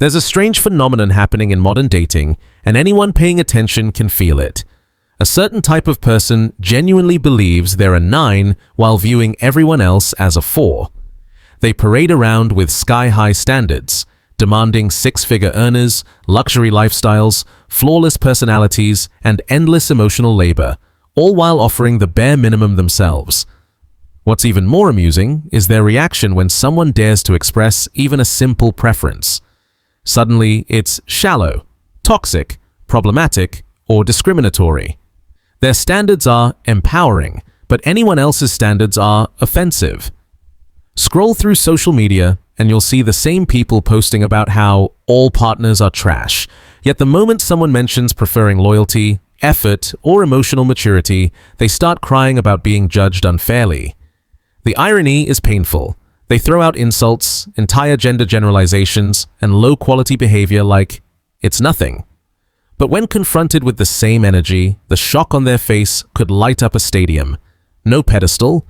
There's a strange phenomenon happening in modern dating, and anyone paying attention can feel it. A certain type of person genuinely believes they're a 9 while viewing everyone else as a 4. They parade around with sky-high standards, demanding 6-figure earners, luxury lifestyles, flawless personalities, and endless emotional labor, all while offering the bare minimum themselves. What's even more amusing is their reaction when someone dares to express even a simple preference. Suddenly, it's shallow, toxic, problematic, or discriminatory. Their standards are empowering, but anyone else's standards are offensive. Scroll through social media and you'll see the same people posting about how all partners are trash. Yet the moment someone mentions preferring loyalty, effort, or emotional maturity, they start crying about being judged unfairly. The irony is painful. They throw out insults, entire gender generalizations, and low-quality behavior like it's nothing. But when confronted with the same energy, the shock on their face could light up a stadium. No pedestal,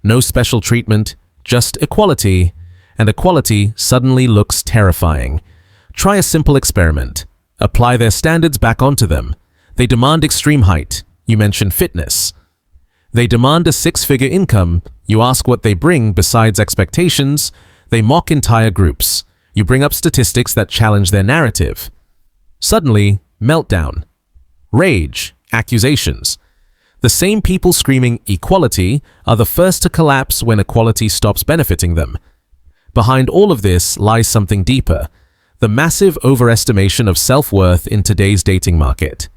no special treatment, just equality, and equality suddenly looks terrifying. Try a simple experiment. Apply their standards back onto them. They demand extreme height. You mention fitness. They demand a 6-figure income. You ask what they bring besides expectations. They mock entire groups. You bring up statistics that challenge their narrative. Suddenly, meltdown. Rage. Accusations. The same people screaming equality are the first to collapse when equality stops benefiting them. Behind all of this lies something deeper: the massive overestimation of self-worth in today's dating market.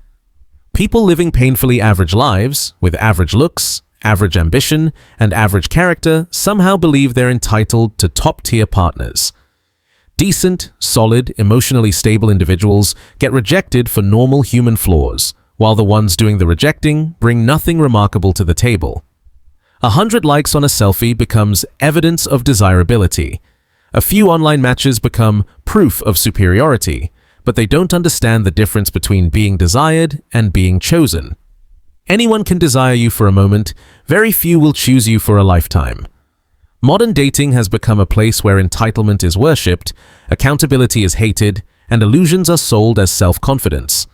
People living painfully average lives, with average looks, average ambition, and average character, somehow believe they're entitled to top-tier partners. Decent, solid, emotionally stable individuals get rejected for normal human flaws, while the ones doing the rejecting bring nothing remarkable to the table. 100 likes on a selfie becomes evidence of desirability. A few online matches become proof of superiority, but they don't understand the difference between being desired and being chosen. Anyone can desire you for a moment, very few will choose you for a lifetime. Modern dating has become a place where entitlement is worshipped, accountability is hated, and illusions are sold as self-confidence.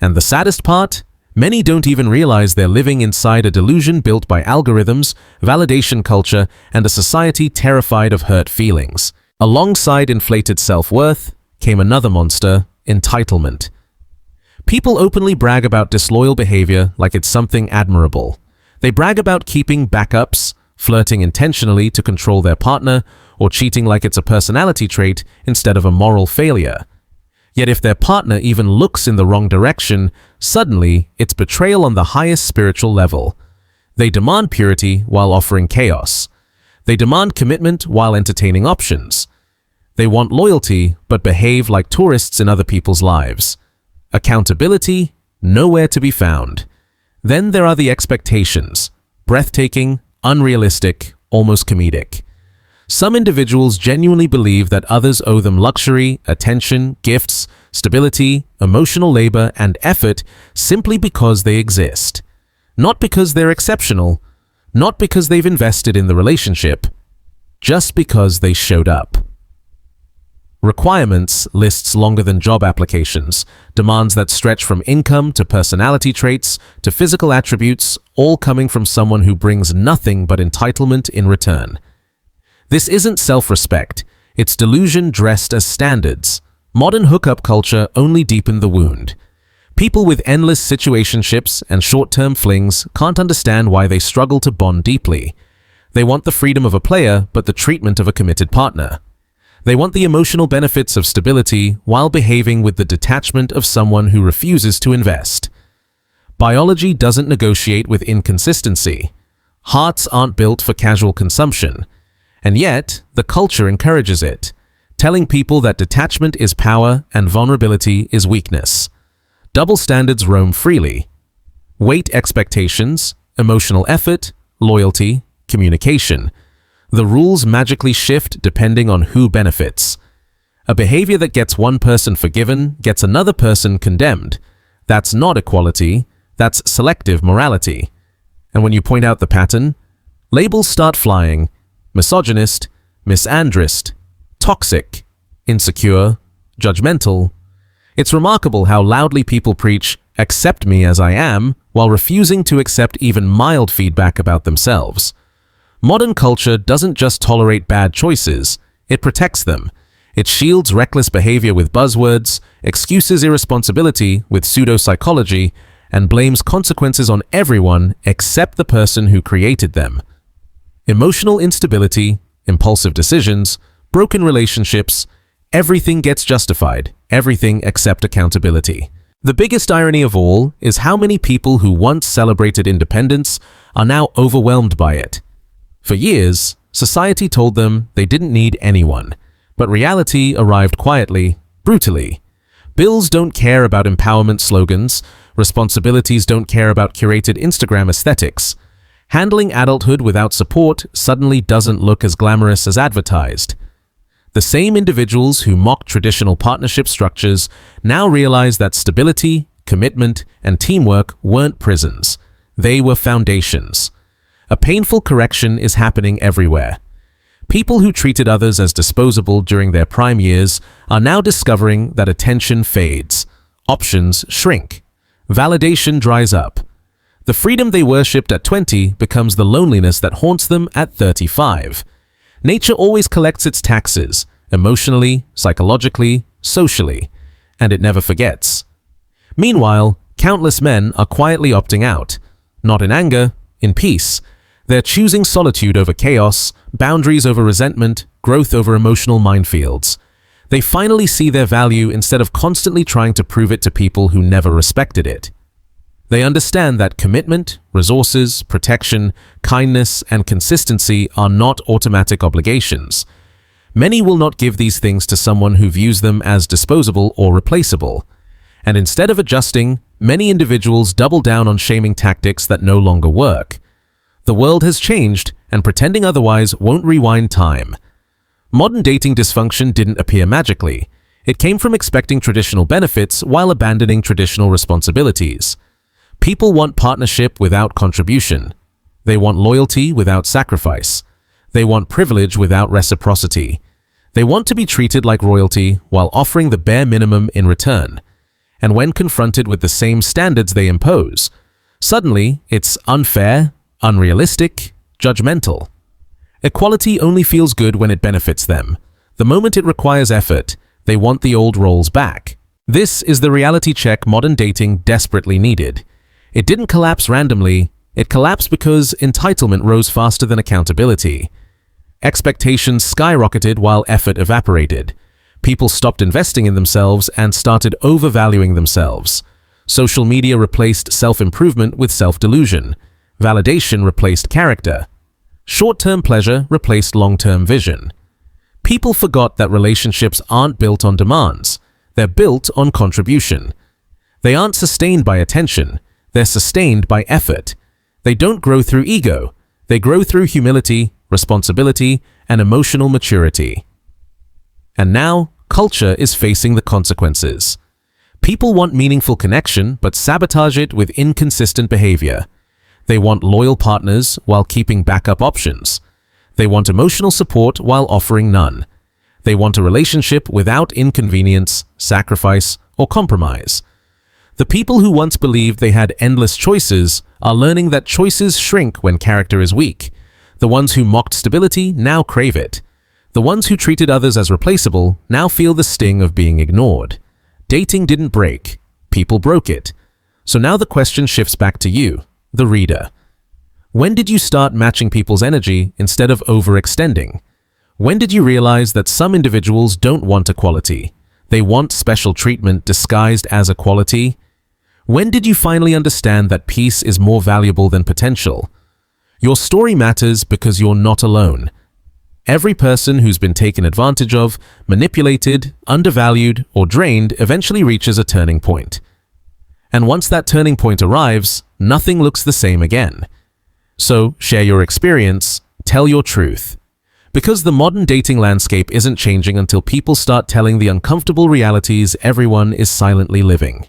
And the saddest part? Many don't even realize they're living inside a delusion built by algorithms, validation culture, and a society terrified of hurt feelings. Alongside inflated self-worth came another monster: entitlement. People openly brag about disloyal behavior like it's something admirable. They brag about keeping backups, flirting intentionally to control their partner, or cheating like it's a personality trait instead of a moral failure. Yet if their partner even looks in the wrong direction, suddenly it's betrayal on the highest spiritual level. They demand purity while offering chaos. They demand commitment while entertaining options. They want loyalty but behave like tourists in other people's lives. Accountability, nowhere to be found. Then there are the expectations: breathtaking, unrealistic, almost comedic. Some individuals genuinely believe that others owe them luxury, attention, gifts, stability, emotional labor, and effort simply because they exist. Not because they're exceptional, not because they've invested in the relationship, just because they showed up. Requirements lists longer than job applications, demands that stretch from income to personality traits to physical attributes, all coming from someone who brings nothing but entitlement in return. This isn't self-respect, it's delusion dressed as standards. Modern hookup culture only deepened the wound. People with endless situationships and short-term flings can't understand why they struggle to bond deeply. They want the freedom of a player but the treatment of a committed partner. They want the emotional benefits of stability while behaving with the detachment of someone who refuses to invest. Biology doesn't negotiate with inconsistency. Hearts aren't built for casual consumption. And yet, the culture encourages it, telling people that detachment is power and vulnerability is weakness. Double standards roam freely. Weight expectations, emotional effort, loyalty, communication. The rules magically shift depending on who benefits. A behavior that gets one person forgiven gets another person condemned. That's not equality, that's selective morality. And when you point out the pattern, labels start flying: misogynist, misandrist, toxic, insecure, judgmental. It's remarkable how loudly people preach, "Accept me as I am," while refusing to accept even mild feedback about themselves. Modern culture doesn't just tolerate bad choices, it protects them. It shields reckless behavior with buzzwords, excuses irresponsibility with pseudo-psychology, and blames consequences on everyone except the person who created them. Emotional instability, impulsive decisions, broken relationships, everything gets justified, everything except accountability. The biggest irony of all is how many people who once celebrated independence are now overwhelmed by it. For years, society told them they didn't need anyone, but reality arrived quietly, brutally. Bills don't care about empowerment slogans, responsibilities don't care about curated Instagram aesthetics. Handling adulthood without support suddenly doesn't look as glamorous as advertised. The same individuals who mocked traditional partnership structures now realize that stability, commitment, and teamwork weren't prisons. They were foundations. A painful correction is happening everywhere. People who treated others as disposable during their prime years are now discovering that attention fades, options shrink, validation dries up. The freedom they worshipped at 20 becomes the loneliness that haunts them at 35. Nature always collects its taxes, emotionally, psychologically, socially, and it never forgets. Meanwhile, countless men are quietly opting out, not in anger, in peace. They're choosing solitude over chaos, boundaries over resentment, growth over emotional minefields. They finally see their value instead of constantly trying to prove it to people who never respected it. They understand that commitment, resources, protection, kindness, and consistency are not automatic obligations. Many will not give these things to someone who views them as disposable or replaceable. And instead of adjusting, many individuals double down on shaming tactics that no longer work. The world has changed, and pretending otherwise won't rewind time. Modern dating dysfunction didn't appear magically. It came from expecting traditional benefits while abandoning traditional responsibilities. People want partnership without contribution. They want loyalty without sacrifice. They want privilege without reciprocity. They want to be treated like royalty while offering the bare minimum in return. And when confronted with the same standards they impose, suddenly it's unfair, unrealistic, judgmental. Equality only feels good when it benefits them. The moment it requires effort, they want the old roles back. This is the reality check modern dating desperately needed. It didn't collapse randomly, it collapsed because entitlement rose faster than accountability. Expectations skyrocketed while effort evaporated. People stopped investing in themselves and started overvaluing themselves. Social media replaced self-improvement with self-delusion. Validation replaced character. Short-term pleasure replaced long-term vision. People forgot that relationships aren't built on demands. They're built on contribution. They aren't sustained by attention. They're sustained by effort. They don't grow through ego. They grow through humility, responsibility, and emotional maturity. And now, culture is facing the consequences. People want meaningful connection but sabotage it with inconsistent behavior. They want loyal partners while keeping backup options. They want emotional support while offering none. They want a relationship without inconvenience, sacrifice, or compromise. The people who once believed they had endless choices are learning that choices shrink when character is weak. The ones who mocked stability now crave it. The ones who treated others as replaceable now feel the sting of being ignored. Dating didn't break. People broke it. So now the question shifts back to you, the reader. When did you start matching people's energy instead of overextending? When did you realize that some individuals don't want equality? They want special treatment disguised as equality? When did you finally understand that peace is more valuable than potential? Your story matters because you're not alone. Every person who's been taken advantage of, manipulated, undervalued, or drained eventually reaches a turning point. And once that turning point arrives, nothing looks the same again. So, share your experience, tell your truth. Because the modern dating landscape isn't changing until people start telling the uncomfortable realities everyone is silently living.